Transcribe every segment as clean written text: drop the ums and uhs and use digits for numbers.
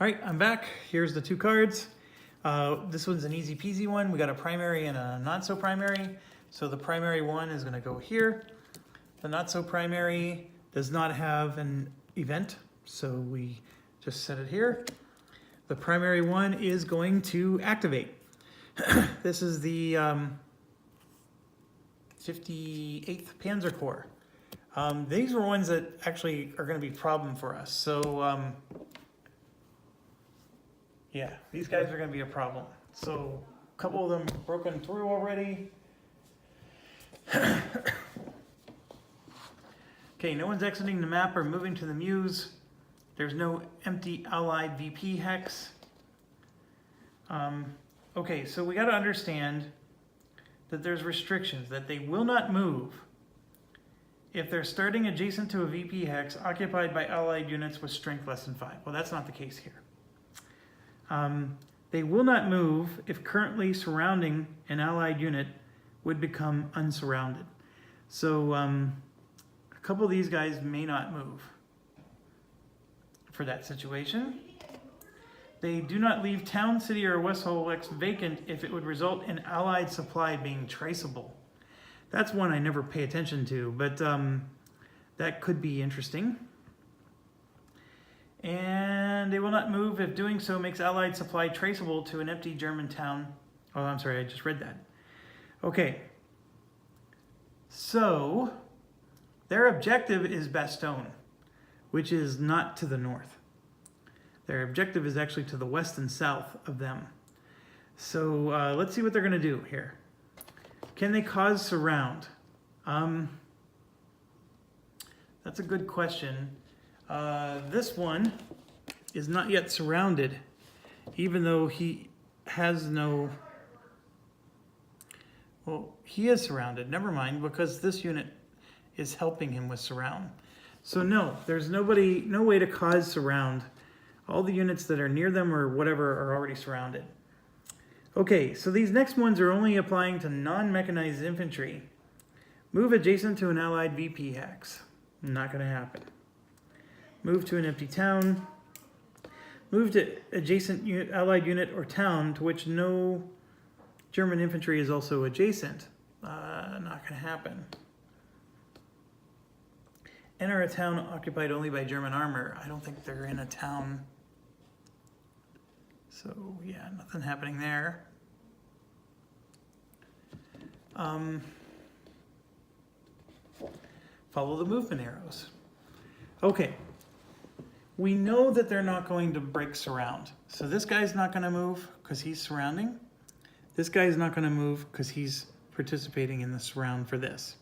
All right, I'm back. Here's the two cards. This one's an easy peasy one. We got a primary and a not so primary. So the primary one is gonna go here. The not so primary does not have an event, so we just set it here. The primary one is going to activate. This is the 58th Panzer Corps. These were ones that actually are going to be a problem for us. So yeah, these guys are going to be a problem. So a couple of them broken through already. Okay, no one's exiting the map or moving to the Muse. There's no empty Allied VP hex. Okay, so we got to understand that there's restrictions, that they will not move if they're starting adjacent to a VP hex occupied by Allied units with strength less than 5. Well, that's not the case here. They will not move if currently surrounding an Allied unit would become unsurrounded. So a couple of these guys may not move for that situation. They do not leave town, city, or West Hollex vacant if it would result in Allied supply being traceable. That's one I never pay attention to, but that could be interesting. And they will not move if doing so makes Allied supply traceable to an empty German town. Oh, I'm sorry, I just read that. Okay. So, their objective is Bastogne, which is not to the north. Their objective is actually to the west and south of them. So let's see what they're going to do here. Can they cause surround? That's a good question. This one is not yet surrounded, even though he has no... Well, he is surrounded. Never mind, because this unit is helping him with surround. So no, there's no way to cause surround. All the units that are near them or whatever are already surrounded. Okay, so these next ones are only applying to non-mechanized infantry. Move adjacent to an Allied VP hex. Not going to happen. Move to an empty town. Move to adjacent Allied unit or town to which no German infantry is also adjacent. Not going to happen. Enter a town occupied only by German armor. I don't think they're in a town. So yeah, nothing happening there. Follow the movement arrows. Okay. We know that they're not going to break surround. So this guy's not going to move because he's surrounding. This guy's not going to move because he's participating in the surround for this.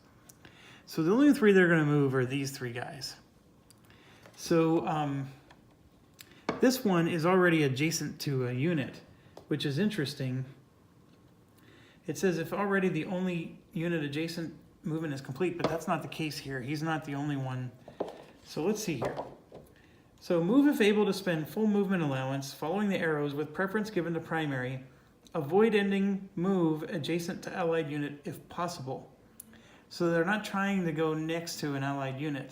So the only three they're going to move are these three guys. So this one is already adjacent to a unit, which is interesting. It says if already the only unit adjacent movement is complete, but that's not the case here. He's not the only one. So let's see here. So move if able to spend full movement allowance, following the arrows with preference given to primary. Avoid ending move adjacent to Allied unit if possible. So they're not trying to go next to an Allied unit.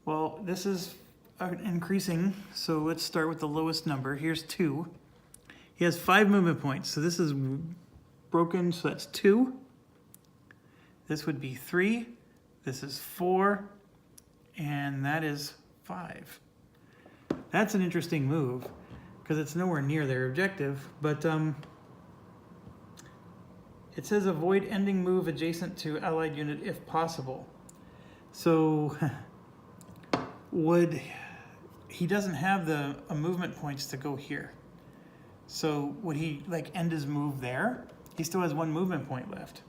Well, this is increasing, so let's start with the lowest number. Here's 2. He has 5 movement points, so this is broken, so that's 2. This would be 3. This is 4, and that is 5. That's an interesting move, because it's nowhere near their objective, but it says avoid ending move adjacent to Allied unit if possible. So he doesn't have the movement points to go here. So would he like end his move there? He still has 1 movement point left.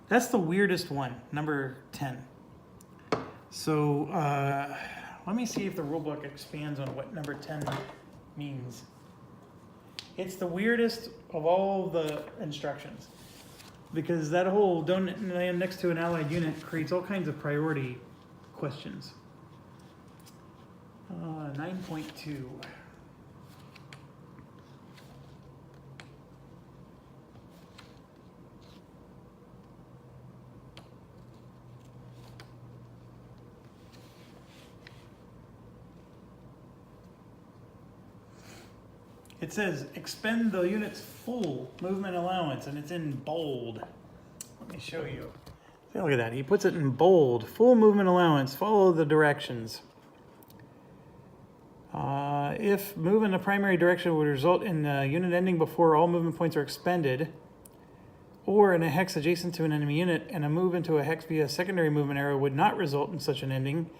That's the weirdest one, number 10. So let me see if the rulebook expands on what number 10 means. It's the weirdest of all the instructions, because that whole don't land next to an Allied unit creates all kinds of priority questions. 9.2. It says expend the unit's full movement allowance, and it's in bold. Let me show you. See, look at that. He puts it in bold. Full movement allowance. Follow the directions. If move in the primary direction would result in a unit ending before all movement points are expended, or in a hex adjacent to an enemy unit, and a move into a hex via a secondary movement arrow would not result in such an ending,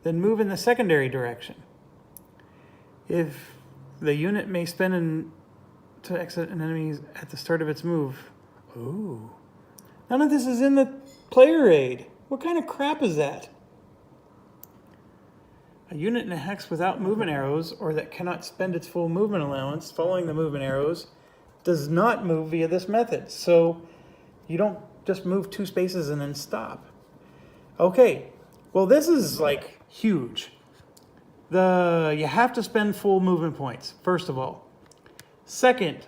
then move in the secondary direction. If the unit may spend to exit an enemy at the start of its move. Ooh. None of this is in the player aid. What kind of crap is that? A unit in a hex without movement arrows, or that cannot spend its full movement allowance following the movement arrows, does not move via this method. So you don't just move 2 spaces and then stop. Okay, well this is like huge. You have to spend full movement points, first of all. Second,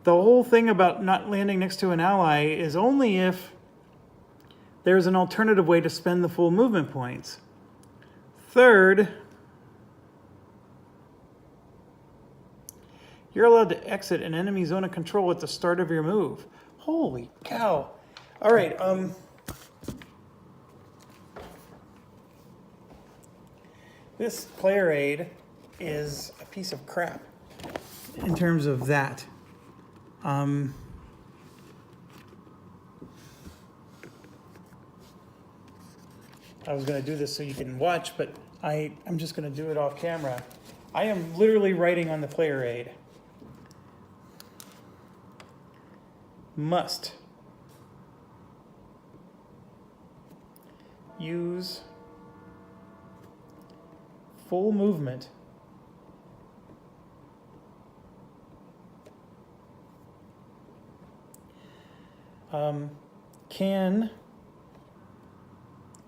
the whole thing about not landing next to an ally is only if there's an alternative way to spend the full movement points. Third, you're allowed to exit an enemy zone of control at the start of your move. Holy cow. All right, this player aid is a piece of crap in terms of that. I was going to do this so you can watch, but I'm just going to do it off camera. I am literally writing on the player aid. Must use full movement can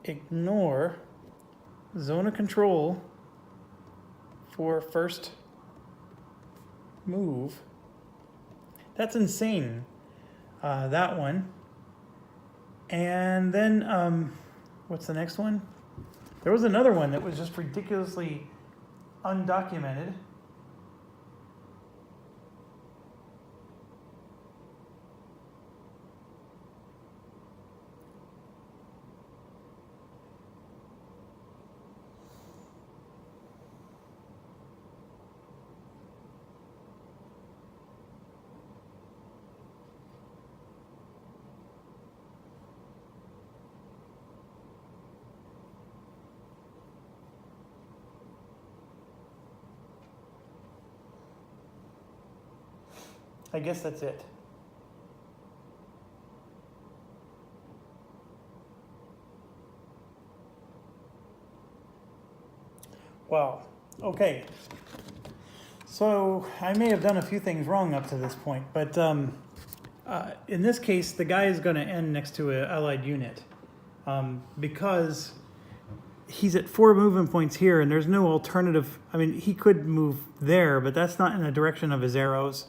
ignore zone of control for first move. That's insane. That one. And then, what's the next one? There was another one that was just ridiculously undocumented. I guess that's it. Wow. Okay. So I may have done a few things wrong up to this point, but in this case, the guy is going to end next to an allied unit because he's at 4 movement points here, and there's no alternative. I mean, he could move there, but that's not in the direction of his arrows.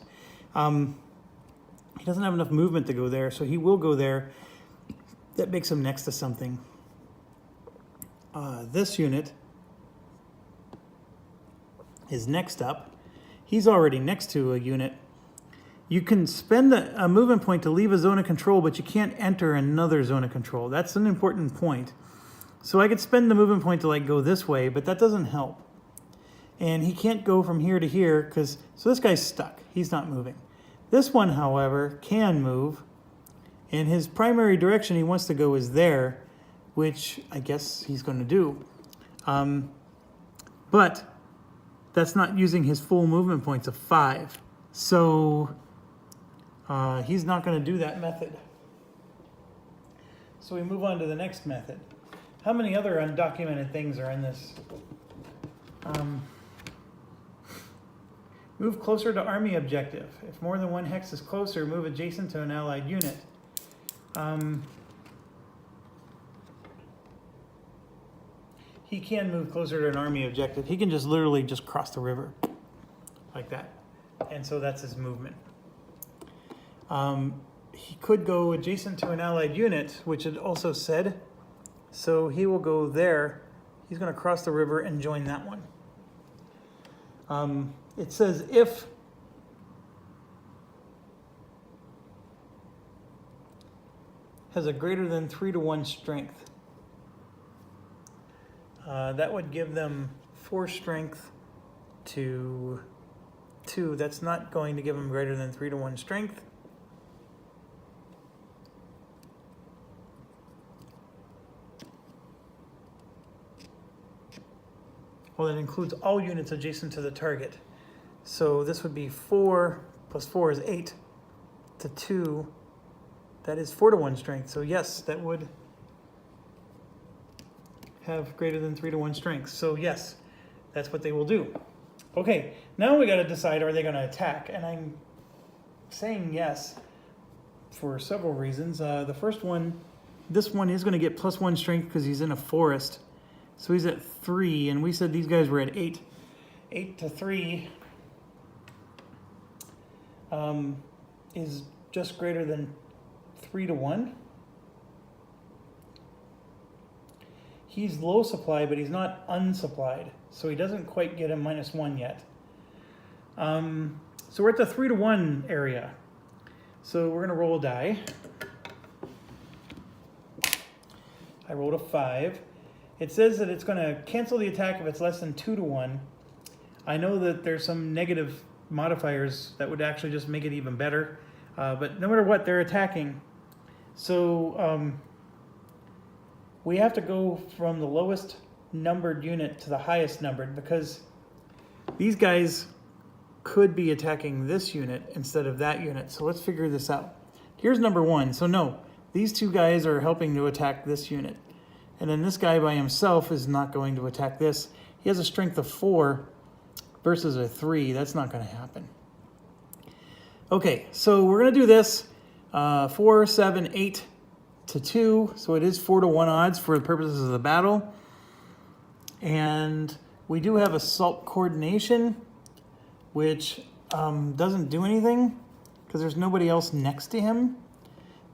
He doesn't have enough movement to go there, so he will go there. That makes him next to something. This unit is next up. He's already next to a unit. You can spend a movement point to leave a zone of control, but you can't enter another zone of control. That's an important point. So I could spend the movement point to like go this way, but that doesn't help. And he can't go from here to here so this guy's stuck. He's not moving. This one, however, can move. And his primary direction he wants to go is there, which I guess he's going to do. But that's not using his full movement points of 5. So he's not going to do that method. So we move on to the next method. How many other undocumented things are in this? Move closer to army objective. If more than one hex is closer, move adjacent to an allied unit. He can move closer to an army objective. He can just literally just cross the river like that. And so that's his movement. He could go adjacent to an allied unit, which it also said. So he will go there. He's going to cross the river and join that one. It says if has a greater than 3-to-1 strength. That would give them 4 strength to 2. That's not going to give them greater than 3-to-1 strength. Well, that includes all units adjacent to the target. So this would be 4 plus 4 is 8 to 2. That is 4-to-1 strength. So yes, that would have greater than 3-to-1 strength. So yes, that's what they will do. Okay, now we got to decide, are they going to attack? And I'm saying yes for several reasons. The first one, this one is going to get +1 strength because he's in a forest. So he's at 3, and we said these guys were at 8. 8 to 3 is just greater than 3-to-1. He's low supply, but he's not unsupplied, so he doesn't quite get a -1 yet. So we're at the 3-to-1 area. So we're gonna roll a die. I rolled a 5. It says that it's gonna cancel the attack if it's less than 2-to-1. I know that there's some negative modifiers that would actually just make it even better, but no matter what, they're attacking. So we have to go from the lowest numbered unit to the highest numbered, because these guys could be attacking this unit instead of that unit. So let's figure this out. Here's number 1. So no, these 2 guys are helping to attack this unit. And then this guy by himself is not going to attack this. He has a strength of 4 versus a 3. That's not going to happen. Okay, so we're going to do this. 4, 7, 8 to 2. So it is 4-to-1 odds for the purposes of the battle. And we do have assault coordination, which doesn't do anything because there's nobody else next to him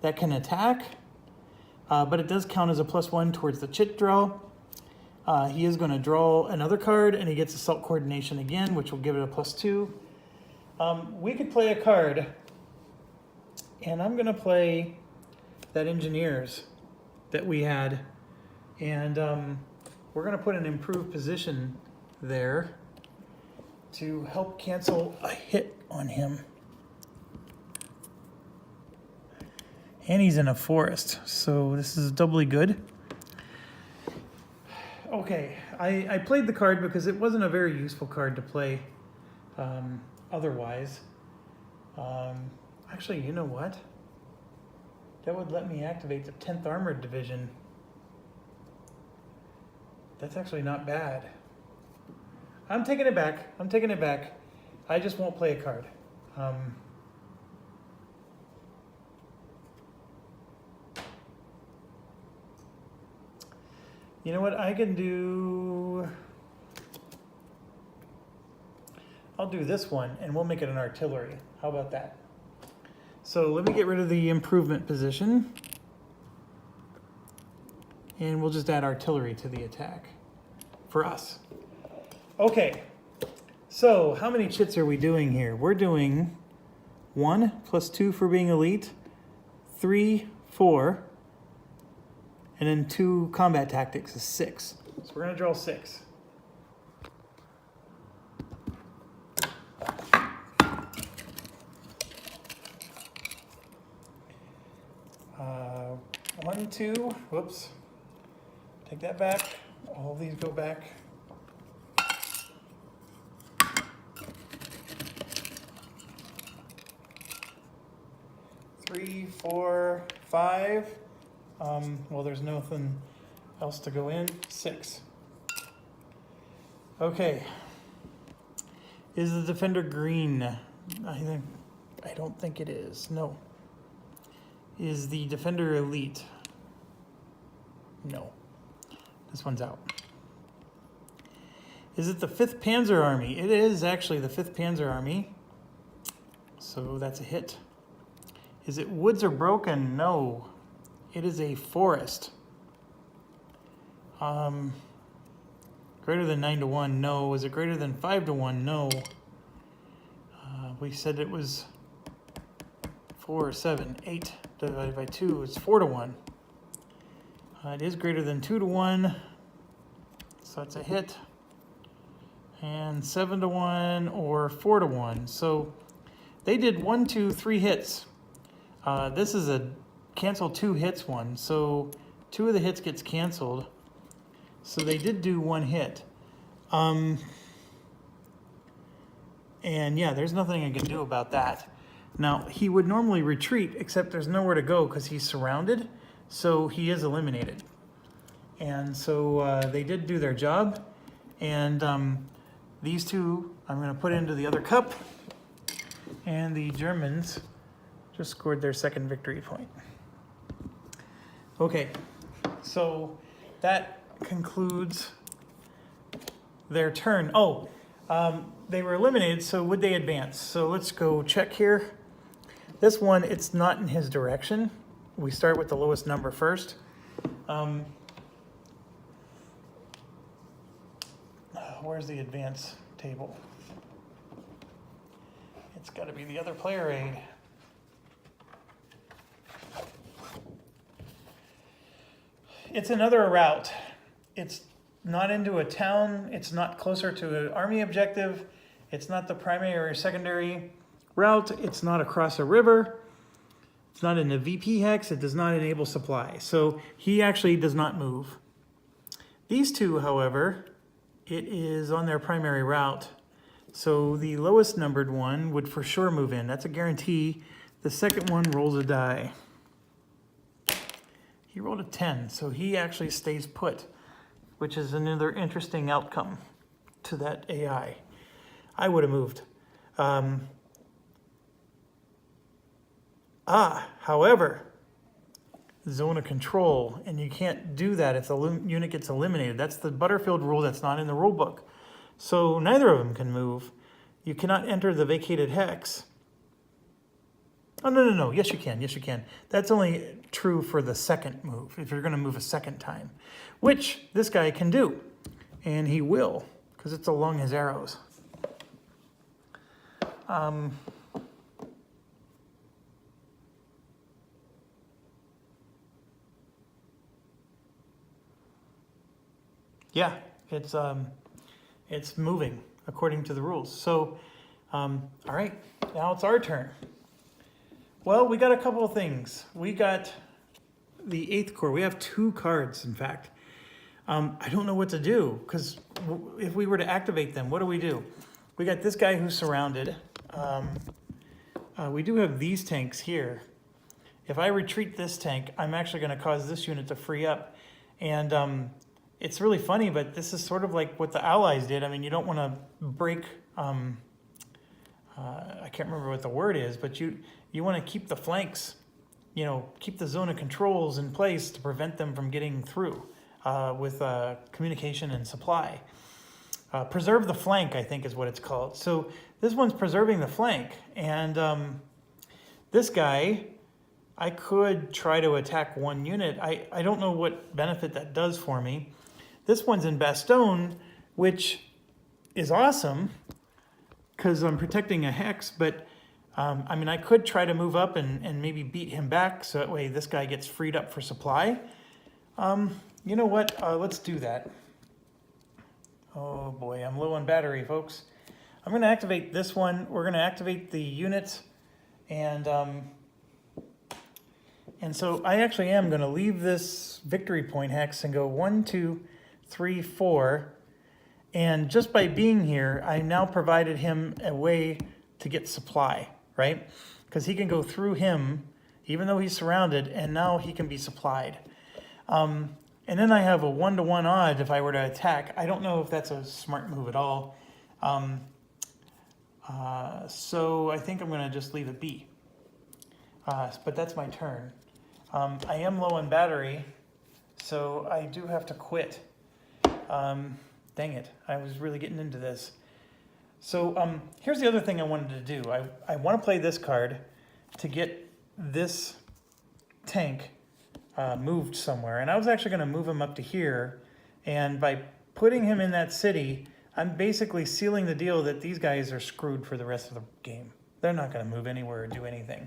that can attack. But it does count as a +1 towards the chit draw. He is going to draw another card, and he gets assault coordination again, which will give it a +2. We could play a card, and I'm going to play that engineers that we had, and we're going to put an improved position there to help cancel a hit on him. And he's in a forest, so this is doubly good. Okay, I played the card because it wasn't a very useful card to play otherwise. Actually, you know what? That would let me activate the 10th Armored Division. That's actually not bad. I'm taking it back. I'm taking it back. I just won't play a card. You know what I can do? I'll do this one and we'll make it an artillery. How about that? So let me get rid of the improvement position. And we'll just add artillery to the attack for us. Okay, so how many chits are we doing here? We're doing 1 + 2 for being elite, 3, 4, and then 2 combat tactics is 6. So we're gonna draw 6. One, 2, whoops. Take that back. All of these go back. 3, 4, 5. Well, there's nothing else to go in. 6. Okay. Is the defender green? I don't think it is. No. Is the defender elite? No. This one's out. Is it the 5th Panzer Army? It is actually the 5th Panzer Army. So that's a hit. Is it woods are broken? No. It is a forest. Greater than 9-to-1? No. Is it greater than 5-to-1? No. We said it was 4, 7, 8. divided by 2 is 4 to 1. It is greater than 2 to 1, so it's a hit. And 7 to 1 or 4 to 1. So they did 1, 2, 3 hits. This is a cancel 2 hits one, so 2 of the hits gets canceled. So they did do 1 hit. And yeah, there's nothing I can do about that. Now, he would normally retreat, except there's nowhere to go because he's surrounded, so he is eliminated. And so they did do their job, and these two I'm going to put into the other cup, and the Germans just scored their second victory point. Okay, so that concludes their turn. Oh, they were eliminated, so would they advance? So let's go check here. This one, it's not in his direction. We start with the lowest number first. Where's the advance table? It's got to be the other player aid. It's another route. It's not into a town. It's not closer to an army objective. It's not the primary or secondary route. It's not across a river. It's not in a VP hex. It does not enable supply. So he actually does not move. These two, however, it is on their primary route. So the lowest numbered one would for sure move in. That's a guarantee. The second one rolls a die. He rolled a 10, so he actually stays put, which is another interesting outcome to that AI. I would have moved. However, zone of control, and you can't do that if the unit gets eliminated. That's the Butterfield rule that's not in the rule book. So neither of them can move. You cannot enter the vacated hex. Oh, no. Yes, you can. Yes, you can. That's only true for the second move, if you're going to move a second time, which this guy can do. And he will, because it's along his arrows. Yeah, it's moving according to the rules. So, all right, now it's our turn. Well, we got a couple of things. We got the 8th Corps. We have 2 cards, in fact. I don't know what to do, because if we were to activate them, what do we do? We got this guy who's surrounded. We do have these tanks here. If I retreat this tank, I'm actually going to cause this unit to free up. And it's really funny, but this is sort of like what the Allies did. I mean, you don't want to break... I can't remember what the word is, but you want to keep the flanks, keep the zone of controls in place to prevent them from getting through with communication and supply. Preserve the flank, I think is what it's called. So this one's preserving the flank. And this guy, I could try to attack one unit. I don't know what benefit that does for me. This one's in Bastogne, which is awesome, because I'm protecting a hex, but I mean, I could try to move up and maybe beat him back, so that way this guy gets freed up for supply. You know what? Let's do that. Oh boy, I'm low on battery, folks. I'm going to activate this one. We're going to activate the units, and so I actually am going to leave this victory point hex and go 1, 2, 3, 4. And just by being here, I now provided him a way to get supply, right? Because he can go through him, even though he's surrounded, and now he can be supplied. And then I have a 1-to-1 odd if I were to attack. I don't know if that's a smart move at all. So I think I'm going to just leave it be. But that's my turn. I am low on battery, so I do have to quit. Dang it, I was really getting into this. So here's the other thing I wanted to do. I want to play this card to get this tank moved somewhere. And I was actually going to move him up to here. And by putting him in that city, I'm basically sealing the deal that these guys are screwed for the rest of the game. They're not going to move anywhere or do anything.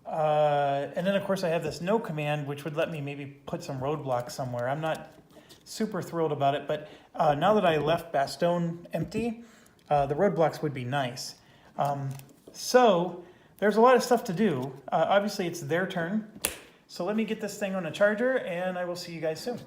And then of course I have this no command, which would let me maybe put some roadblocks somewhere. I'm not super thrilled about it, but now that I left Bastogne empty, the roadblocks would be nice. So there's a lot of stuff to do. Obviously it's their turn. So let me get this thing on a charger and I will see you guys soon.